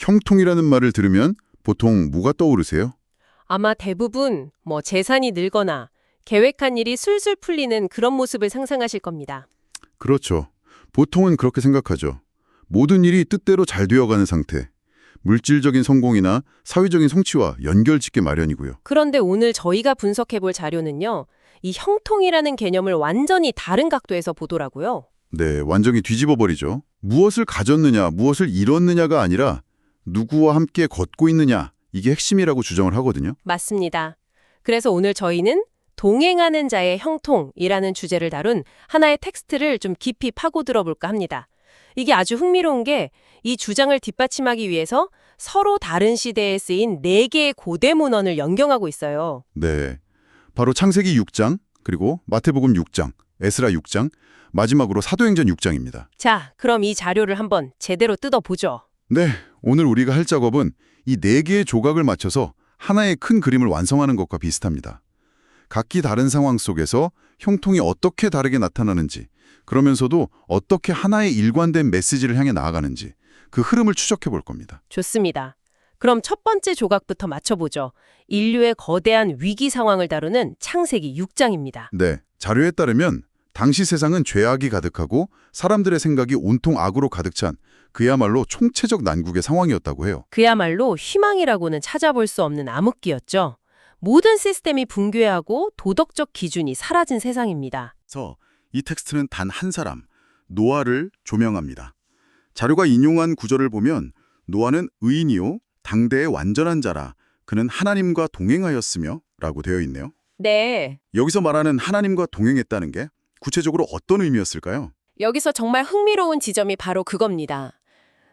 형통이라는 말을 들으면 보통 뭐가 떠오르세요? 아마 대부분 재산이 늘거나 계획한 일이 술술 풀리는 그런 모습을 상상하실 겁니다. 그렇죠. 보통은 그렇게 생각하죠. 모든 일이 뜻대로 잘 되어가는 상태. 물질적인 성공이나 사회적인 성취와 연결짓게 마련이고요. 그런데 오늘 저희가 분석해볼 자료는요. 이 형통이라는 개념을 완전히 다른 각도에서 보더라고요. 네, 완전히 뒤집어 버리죠. 무엇을 가졌느냐, 무엇을 잃었느냐가 아니라 누구와 함께 걷고 있느냐, 이게 핵심이라고 주장을 하거든요. 맞습니다. 그래서 오늘 저희는 동행하는 자의 형통이라는 주제를 다룬 하나의 텍스트를 좀 깊이 파고들어 볼까 합니다. 이게 아주 흥미로운 게 이 주장을 뒷받침하기 위해서 서로 다른 시대에 쓰인 4개의 고대 문헌을 연경하고 있어요. 네, 바로 창세기 6장, 그리고 마태복음 6장, 에스라 6장, 마지막으로 사도행전 6장입니다. 자, 그럼 이 자료를 한번 제대로 뜯어보죠. 네, 오늘 우리가 할 작업은 이 4개의 조각을 맞춰서 하나의 큰 그림을 완성하는 것과 비슷합니다. 각기 다른 상황 속에서 형통이 어떻게 다르게 나타나는지, 그러면서도 어떻게 하나의 일관된 메시지를 향해 나아가는지 그 흐름을 추적해 볼 겁니다. 좋습니다. 그럼 첫 번째 조각부터 맞춰보죠. 인류의 거대한 위기 상황을 다루는 창세기 6장입니다. 네, 자료에 따르면 당시 세상은 죄악이 가득하고 사람들의 생각이 온통 악으로 가득 찬 그야말로 총체적 난국의 상황이었다고 해요. 그야말로 희망이라고는 찾아볼 수 없는 암흑기였죠. 모든 시스템이 붕괴하고 도덕적 기준이 사라진 세상입니다. 그래서 이 텍스트는 단 한 사람, 노아를 조명합니다. 자료가 인용한 구절을 보면 노아는 의인이요 당대의 완전한 자라 그는 하나님과 동행하였으며 라고 되어 있네요. 네. 여기서 말하는 하나님과 동행했다는 게 구체적으로 어떤 의미였을까요? 여기서 정말 흥미로운 지점이 바로 그겁니다.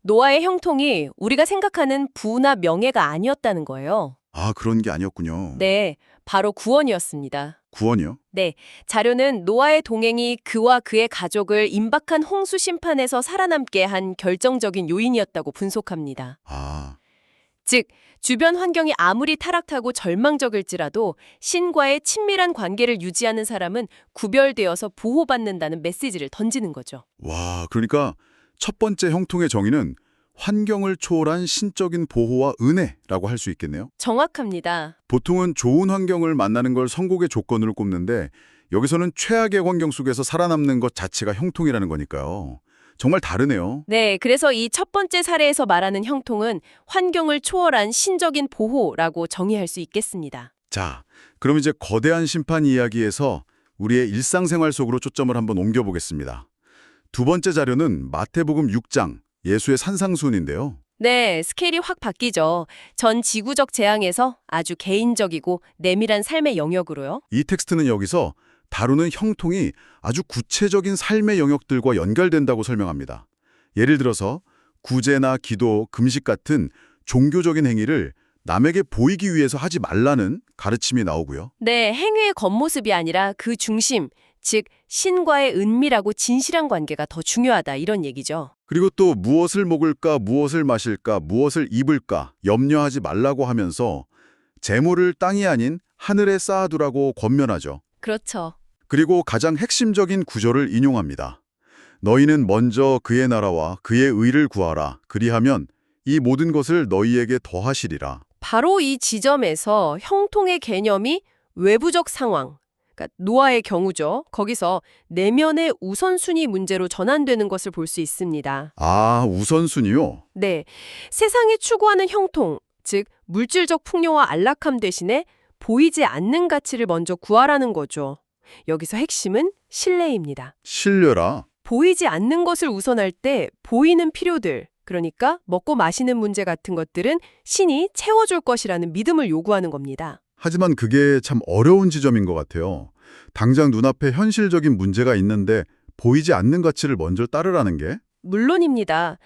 노아의 형통이 우리가 생각하는 부나 명예가 아니었다는 거예요. 아, 그런 게 아니었군요. 네, 바로 구원이었습니다. 구원이요? 네, 자료는 노아의 동행이 그와 그의 가족을 임박한 홍수 심판에서 살아남게 한 결정적인 요인이었다고 분석합니다. 아, 즉, 주변 환경이 아무리 타락하고 절망적일지라도 신과의 친밀한 관계를 유지하는 사람은 구별되어서 보호받는다는 메시지를 던지는 거죠. 와, 그러니까 첫 번째 형통의 정의는 환경을 초월한 신적인 보호와 은혜라고 할 수 있겠네요. 정확합니다. 보통은 좋은 환경을 만나는 걸 성공의 조건으로 꼽는데 여기서는 최악의 환경 속에서 살아남는 것 자체가 형통이라는 거니까요. 정말 다르네요. 네, 그래서 이 첫 번째 사례에서 말하는 형통은 환경을 초월한 신적인 보호라고 정의할 수 있겠습니다. 자, 그럼 이제 거대한 심판 이야기에서 우리의 일상생활 속으로 초점을 한번 옮겨보겠습니다. 두 번째 자료는 마태복음 6장, 예수의 산상수훈인데요. 네, 스케일이 확 바뀌죠. 전 지구적 재앙에서 아주 개인적이고 내밀한 삶의 영역으로요. 이 텍스트는 여기서 다루는 형통이 아주 구체적인 삶의 영역들과 연결된다고 설명합니다. 예를 들어서 구제나 기도, 금식 같은 종교적인 행위를 남에게 보이기 위해서 하지 말라는 가르침이 나오고요. 네, 행위의 겉모습이 아니라 그 중심, 즉 신과의 은밀하고 진실한 관계가 더 중요하다 이런 얘기죠. 그리고 또 무엇을 먹을까, 무엇을 마실까, 무엇을 입을까 염려하지 말라고 하면서 재물을 땅이 아닌 하늘에 쌓아두라고 권면하죠. 그렇죠. 그리고 가장 핵심적인 구절을 인용합니다. 너희는 먼저 그의 나라와 그의 의를 구하라. 그리하면 이 모든 것을 너희에게 더하시리라. 바로 이 지점에서 형통의 개념이 외부적 상황, 그러니까 노아의 경우죠. 거기서 내면의 우선순위 문제로 전환되는 것을 볼 수 있습니다. 아, 우선순위요? 네, 세상이 추구하는 형통, 즉 물질적 풍요와 안락함 대신에 보이지 않는 가치를 먼저 구하라는 거죠. 여기서 핵심은 신뢰입니다. 신뢰라. 보이지 않는 것을 우선할 때 보이는 필요들, 그러니까 먹고 마시는 문제 같은 것들은 신이 채워줄 것이라는 믿음을 요구하는 겁니다. 하지만 그게 참 어려운 지점인 것 같아요. 당장 눈앞에 현실적인 문제가 있는데 보이지 않는 가치를 먼저 따르라는 게? 물론입니다.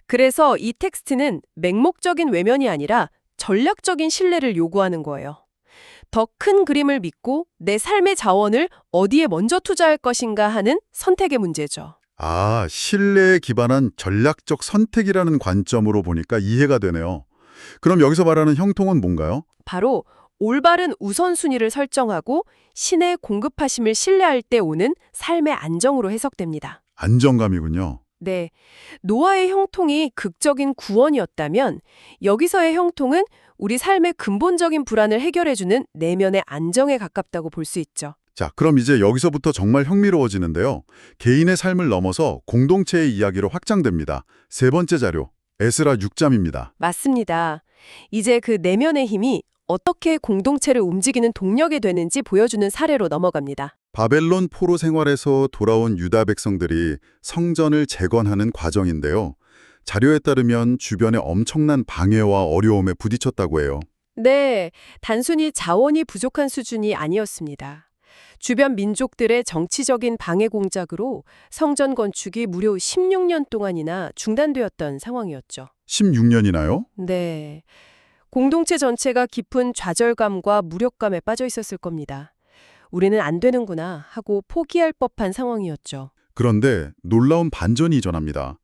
그래서 이 텍스트는 맹목적인 외면이 아니라 전략적인 신뢰를 요구하는 거예요. 더 큰 그림을 믿고 내 삶의 자원을 어디에 먼저 투자할 것인가 하는 선택의 문제죠. 아, 신뢰에 기반한 전략적 선택이라는 관점으로 보니까 이해가 되네요. 그럼 여기서 말하는 형통은 뭔가요? 바로 올바른 우선순위를 설정하고 신의 공급하심을 신뢰할 때 오는 삶의 안정으로 해석됩니다. 안정감이군요. 네. 노아의 형통이 극적인 구원이었다면 여기서의 형통은 우리 삶의 근본적인 불안을 해결해주는 내면의 안정에 가깝다고 볼 수 있죠. 자, 그럼 이제 여기서부터 정말 흥미로워지는데요. 개인의 삶을 넘어서 공동체의 이야기로 확장됩니다. 세 번째 자료, 에스라 6장입니다. 맞습니다. 이제 그 내면의 힘이 어떻게 공동체를 움직이는 동력이 되는지 보여주는 사례로 넘어갑니다. 바벨론 포로 생활에서 돌아온 유다 백성들이 성전을 재건하는 과정인데요. 자료에 따르면 주변에 엄청난 방해와 어려움에 부딪혔다고 해요. 네, 단순히 자원이 부족한 수준이 아니었습니다. 주변 민족들의 정치적인 방해 공작으로 성전 건축이 무려 16년 동안이나 중단되었던 상황이었죠. 16년이나요? 네, 공동체 전체가 깊은 좌절감과 무력감에 빠져 있었을 겁니다. 우리는 안 되는구나 하고 포기할 법한 상황이었죠. 그런데 놀라운 반전이 일어납니다.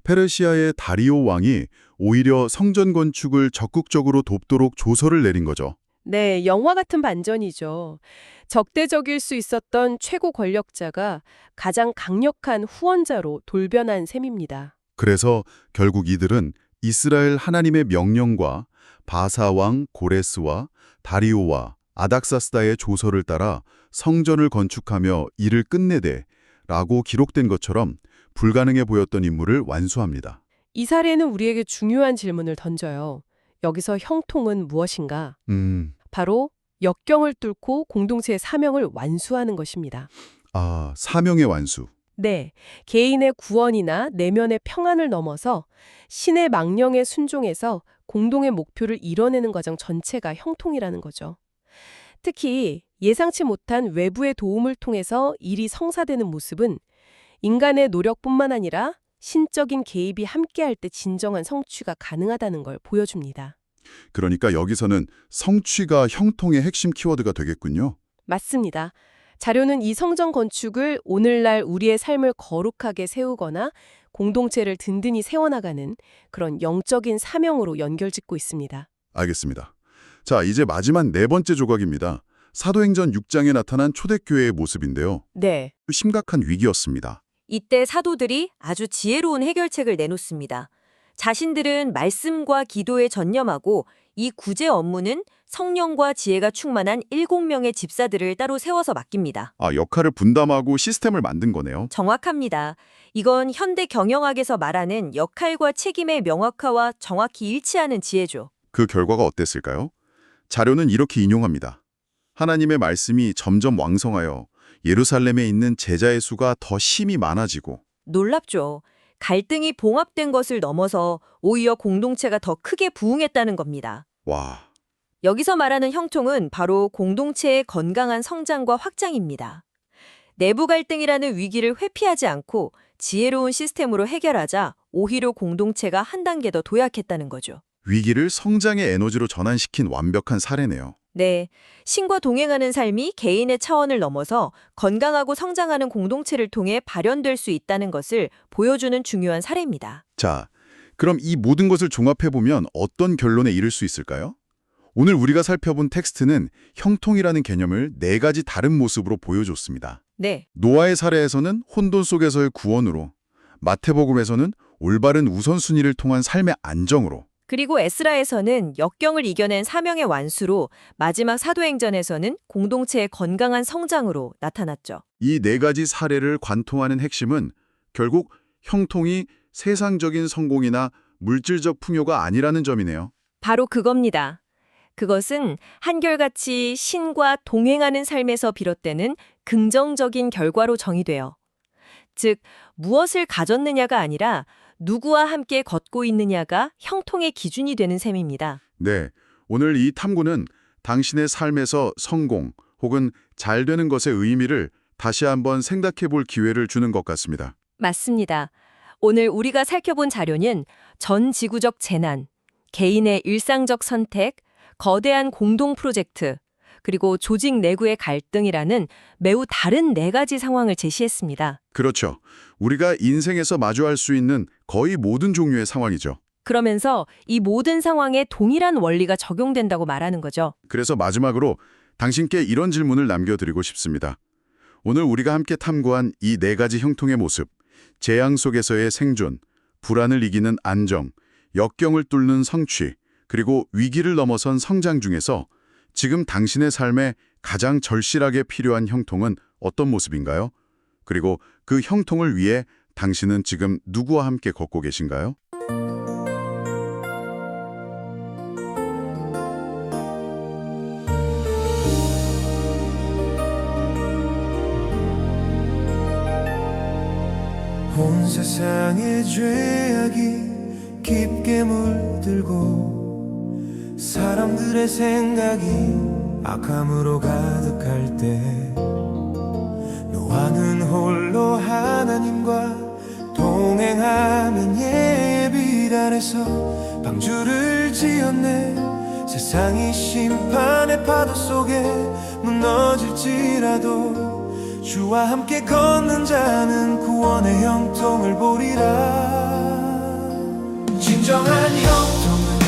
페르시아의 다리오 왕이 오히려 성전 건축을 적극적으로 돕도록 조서를 내린 거죠. 네, 영화 같은 반전이죠. 적대적일 수 있었던 최고 권력자가 가장 강력한 후원자로 돌변한 셈입니다. 그래서 결국 이들은 이스라엘 하나님의 명령과 바사왕 고레스와 다리오와 아닥사스다의 조서를 따라 성전을 건축하며 일을 끝내되 라고 기록된 것처럼 불가능해 보였던 임무를 완수합니다. 이 사례는 우리에게 중요한 질문을 던져요. 여기서 형통은 무엇인가? 바로 역경을 뚫고 공동체의 사명을 완수하는 것입니다. 사명의 완수. 네, 개인의 구원이나 내면의 평안을 넘어서 신의 망령에 순종해서 공동의 목표를 이뤄내는 과정 전체가 형통이라는 거죠. 특히 예상치 못한 외부의 도움을 통해서 일이 성사되는 모습은 인간의 노력뿐만 아니라 신적인 개입이 함께할 때 진정한 성취가 가능하다는 걸 보여줍니다. 그러니까 여기서는 성취가 형통의 핵심 키워드가 되겠군요. 맞습니다. 자료는 이 성전 건축을 오늘날 우리의 삶을 거룩하게 세우거나 공동체를 든든히 세워나가는 그런 영적인 사명으로 연결짓고 있습니다. 알겠습니다. 자, 이제 마지막 네 번째 조각입니다. 사도행전 6장에 나타난 초대교회의 모습인데요. 네. 심각한 위기였습니다. 이때 사도들이 아주 지혜로운 해결책을 내놓습니다. 자신들은 말씀과 기도에 전념하고 이 구제 업무는 성령과 지혜가 충만한 7명의 집사들을 따로 세워서 맡깁니다. 역할을 분담하고 시스템을 만든 거네요. 정확합니다. 이건 현대 경영학에서 말하는 역할과 책임의 명확화와 정확히 일치하는 지혜죠. 그 결과가 어땠을까요? 자료는 이렇게 인용합니다. 하나님의 말씀이 점점 왕성하여 예루살렘에 있는 제자의 수가 더 심히 많아지고 놀랍죠. 갈등이 봉합된 것을 넘어서 오히려 공동체가 더 크게 부흥했다는 겁니다. 와, 여기서 말하는 형통은 바로 공동체의 건강한 성장과 확장입니다. 내부 갈등이라는 위기를 회피하지 않고 지혜로운 시스템으로 해결하자 오히려 공동체가 한 단계 더 도약했다는 거죠. 위기를 성장의 에너지로 전환시킨 완벽한 사례네요. 네, 신과 동행하는 삶이 개인의 차원을 넘어서 건강하고 성장하는 공동체를 통해 발현될 수 있다는 것을 보여주는 중요한 사례입니다. 자, 그럼 이 모든 것을 종합해보면 어떤 결론에 이를 수 있을까요? 오늘 우리가 살펴본 텍스트는 형통이라는 개념을 4가지 다른 모습으로 보여줬습니다. 네, 노아의 사례에서는 혼돈 속에서의 구원으로, 마태복음에서는 올바른 우선순위를 통한 삶의 안정으로, 그리고 에스라에서는 역경을 이겨낸 사명의 완수로, 마지막 사도행전에서는 공동체의 건강한 성장으로 나타났죠. 이 4가지 사례를 관통하는 핵심은 결국 형통이 세상적인 성공이나 물질적 풍요가 아니라는 점이네요. 바로 그겁니다. 그것은 한결같이 신과 동행하는 삶에서 비롯되는 긍정적인 결과로 정의돼요. 즉, 무엇을 가졌느냐가 아니라 누구와 함께 걷고 있느냐가 형통의 기준이 되는 셈입니다. 네, 오늘 이 탐구는 당신의 삶에서 성공 혹은 잘 되는 것의 의미를 다시 한번 생각해 볼 기회를 주는 것 같습니다. 맞습니다. 오늘 우리가 살펴본 자료는 전 지구적 재난, 개인의 일상적 선택, 거대한 공동 프로젝트, 그리고 조직 내부의 갈등이라는 매우 다른 4가지 상황을 제시했습니다. 그렇죠. 우리가 인생에서 마주할 수 있는 거의 모든 종류의 상황이죠. 그러면서 이 모든 상황에 동일한 원리가 적용된다고 말하는 거죠. 그래서 마지막으로 당신께 이런 질문을 남겨드리고 싶습니다. 오늘 우리가 함께 탐구한 이 4가지 형통의 모습, 재앙 속에서의 생존, 불안을 이기는 안정, 역경을 뚫는 성취, 그리고 위기를 넘어선 성장 중에서 지금 당신의 삶에 가장 절실하게 필요한 형통은 어떤 모습인가요? 그리고 그 형통을 위해 당신은 지금 누구와 함께 걷고 계신가요? 온 세상에 죄악이 깊게 물들고 사람들의 생각이 악함으로 가득할 때 노아는 홀로 하나님과 동행하는 예비 아래서 방주를 지었네. 세상이 심판의 파도 속에 무너질지라도 주와 함께 걷는 자는 구원의 형통을 보리라. 진정한 형통은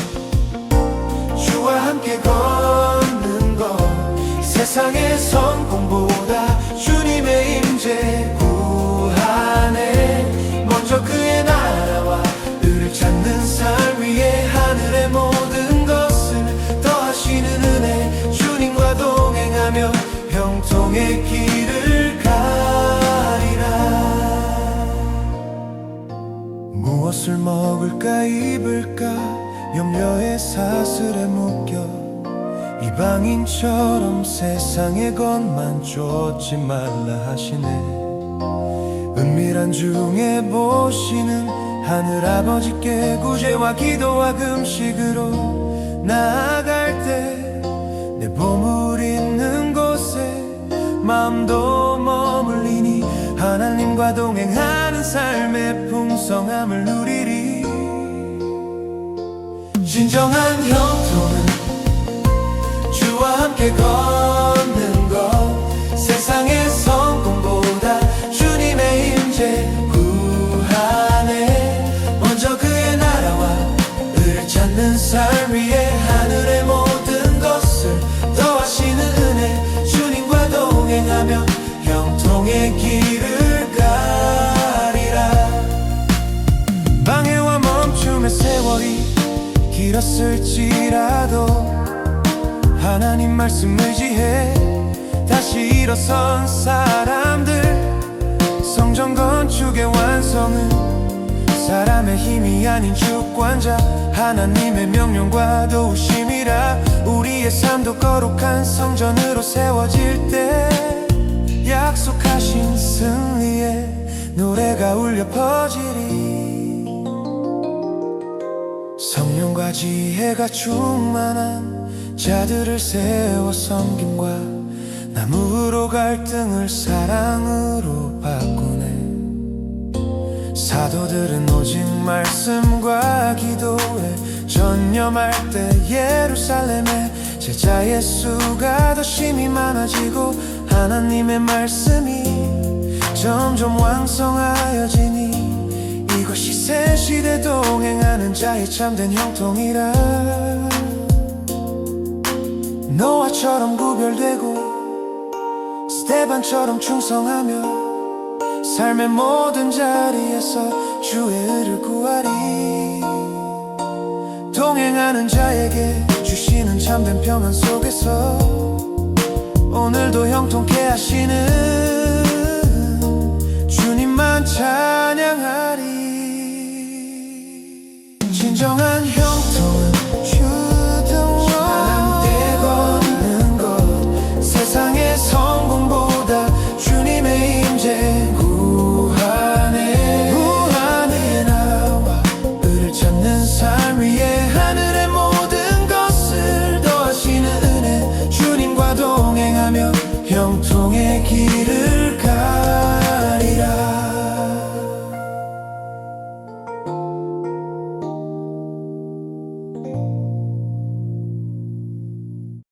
주와 함께 걷는 것. 세상의 성공보다 주님의 임재 구하네. 먼저 그의 나라와 의를 찾는 삶 위에 하늘의 모든 것을 더하시는 은혜. 주님과 동행하며 형통의 길을 가리라. 무엇을 먹을까 입을까 염려에 사슬에 묶여 이방인처럼 세상의 것만 쫓지 말라 하시네. 은밀한 중에 보시는 하늘아버지께 구제와 기도와 금식으로 나아갈 때 내 보물 있는 곳에 마음도 머물리니 하나님과 동행하는 삶의 풍성함을 누리리. 진정한 형통은 주와 함께 걷는 것. 세상의 성공보다 주님의 임재 구하네. 먼저 그의 나라와 의를 찾는 삶 위에 하늘의 모든 것을 더하시는 은혜. 주님과 동행하며 형통의 길을 가리라. 방해와 멈춤의 세월이 길었을지라도 하나님 말씀 의지해 다시 일어선 사람들. 성전 건축의 완성은 사람의 힘이 아닌 주권자 하나님의 명령과 도우심이라. 우리의 삶도 거룩한 성전으로 세워질 때 약속하신 승리의 노래가 울려 퍼지리. 성령과 지혜가 충만한 자들을 세워 섬김과 나무로 갈등을 사랑으로 바꾸네. 사도들은 오직 말씀과 기도에 전념할 때 예루살렘에 제자의 수가 더 심히 많아지고 하나님의 말씀이 점점 왕성하여지니 이것이 새 시대 동행하는 자의 참된 형통이라. 노아처럼 구별되고 스데반처럼 충성하며 삶의 모든 자리에서 주의 의를 구하리. 동행하는 자에게 주시는 참된 평안 속에서 오늘도 형통케 하시는 주님만 찬양하리. 진정한